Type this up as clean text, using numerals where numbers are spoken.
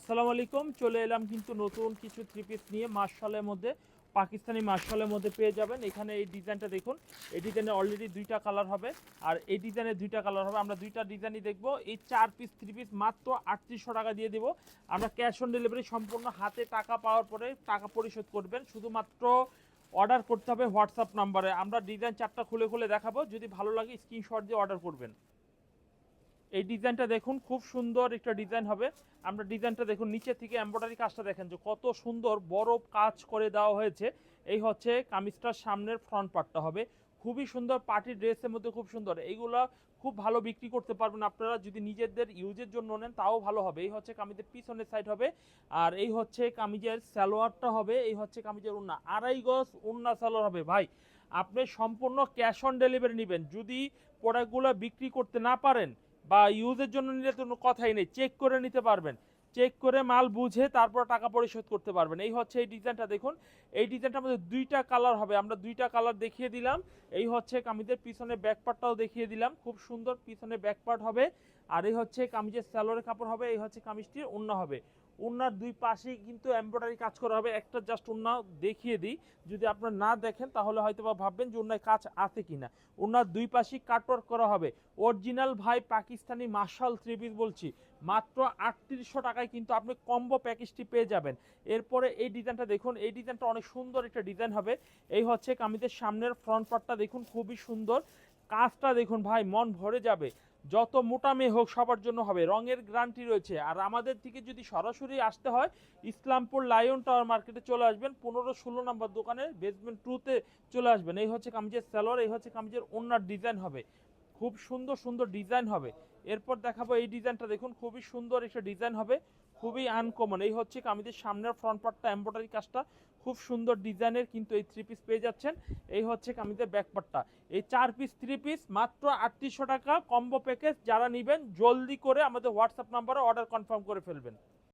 আসসালামু আলাইকুম। চলে এলাম কিন্তু নতুন কিছু থ্রি পিস নিয়ে মার্শালের মধ্যে, পাকিস্তানি মার্শালের মধ্যে পেয়ে যাবেন। এখানে এই ডিজাইনটা দেখুন, এই ডিজাইনে অলরেডি দুইটা কালার হবে, আর এই ডিজাইনে দুইটা কালার হবে। আমরা দুইটা ডিজাইনই দেখবো। এই 4 পিস থ্রি পিস মাত্র 3800 টাকা দিয়ে দিব। আমরা ক্যাশ অন ডেলিভারি, সম্পূর্ণ হাতে টাকা পাওয়ার পরে টাকা পরিশোধ করবেন। শুধুমাত্র অর্ডার করতে হবে হোয়াটসঅ্যাপ নাম্বারে। আমরা ডিজাইন 4টা খুলে খুলে দেখাবো, যদি ভালো লাগে স্ক্রিনশট দিয়ে অর্ডার করবেন। এই ডিজাইনটা দেখুন, খুব সুন্দর একটা ডিজাইন হবে। আমরা ডিজাইনটা দেখুন, নিচে থেকে এমব্রয়ডারি কাজটা দেখেন যে কত সুন্দর বড় কাজ করে দেওয়া হয়েছে। এই হচ্ছে কামিজটার সামনের ফ্রন্ট পার্টটা হবে, খুবই সুন্দর পার্টি ড্রেসের মধ্যে, খুব সুন্দর। এইগুলা খুব ভালো বিক্রি করতে পারবেন আপনারা, যদি নিজেদের ইউজের জন্য নেন তাও ভালো হবে। এই হচ্ছে কামিজের পিছনের সাইড হবে, আর এই হচ্ছে কামিজের সালোয়ারটা হবে। এই হচ্ছে কামিজের ওড়না, 2.5 গজ ওড়না সালোয়ার হবে। ভাই, আপনি সম্পূর্ণ ক্যাশ অন ডেলিভারি নেবেন। যদি প্রোডাক্টগুলো বিক্রি করতে না পারেন বা ইউজের জন্য নিলে তো কোনো কথাই নেই, চেক করে নিতে পারবেন। চেক করে মাল বুঝে তারপর টাকা পরিশোধ করতে পারবেন। এই হচ্ছে এই ডিজাইনটা দেখুন, এই ডিজাইনটার মধ্যে দুইটা কালার হবে। আমরা দুইটা কালার দেখিয়ে দিলাম। এই হচ্ছে কামিজের পিছনে ব্যাকপার্টটাও দেখিয়ে দিলাম, খুব সুন্দর পিছনে ব্যাকপার্ট হবে। আর এই হচ্ছে কামিজের সালোয়ারের কাপড় হবে। এই হচ্ছে কামিজটির ওড়না হবে। ওড়নার দুই পাশেই কিন্তু এমব্রয়ডারি কাজ করা হবে। একটা জাস্ট ওড়না দেখিয়ে দিই, যদি আপনারা না দেখেন তাহলে হয়তো বা ভাববেন যে ওড়নায় কাজ আছে কিনা। ওড়নার দুই পাশেই কাটওয়ার্ক করা হবে। অরিজিনাল ভাই পাকিস্তানি মার্শাল থ্রি পিস বলছি, মাত্র 3800 টাকায় কিন্তু আপনি কম্বো প্যাকেজটি পেয়ে যাবেন। এরপরে এই ডিজাইনটা দেখুন, এই ডিজাইনটা অনেক সুন্দর একটা ডিজাইন হবে। এই হচ্ছে কামিজের সামনের ফ্রন্ট পার্টটা দেখুন, খুবই সুন্দর। কাজটা দেখুন ভাই, মন ভরে যাবে। যত মোটা মেয়ে হোক সবার জন্য হবে, রঙের গ্যারান্টি রয়েছে। আর আমাদের থেকে যদি সরাসরি আসতে হয়, ইসলামপুর লায়ন টাওয়ার মার্কেটে চলে আসবেন, 15-16 নম্বর দোকানের বেসমেন্ট 2-তে চলে আসবেন। এই হচ্ছে কামিজের সালোয়ার, এই হচ্ছে কামিজের ওড়নার ডিজাইন হবে, খুব সুন্দর সুন্দর ডিজাইন হবে। এরপর দেখাবো এই ডিজাইনটা দেখুন, খুবই সুন্দর একটা ডিজাইন হবে, খুবই আনকমন। এই হচ্ছে কামিজের সামনের ফ্রন্ট পার্টটা, এমব্রয়ডারি কাজটা খুব সুন্দর ডিজাইনের কিন্তু এই থ্রি পিস পেয়ে যাচ্ছেন। এই হচ্ছে কামিজের ব্যাক পার্টটা। এই 4 পিস থ্রি পিস মাত্র 3800 টাকা কম্বো প্যাকেজ। যারা নেবেন জলদি করে আমাদের হোয়াটসঅ্যাপ নাম্বারে অর্ডার কনফার্ম করে ফেলবেন।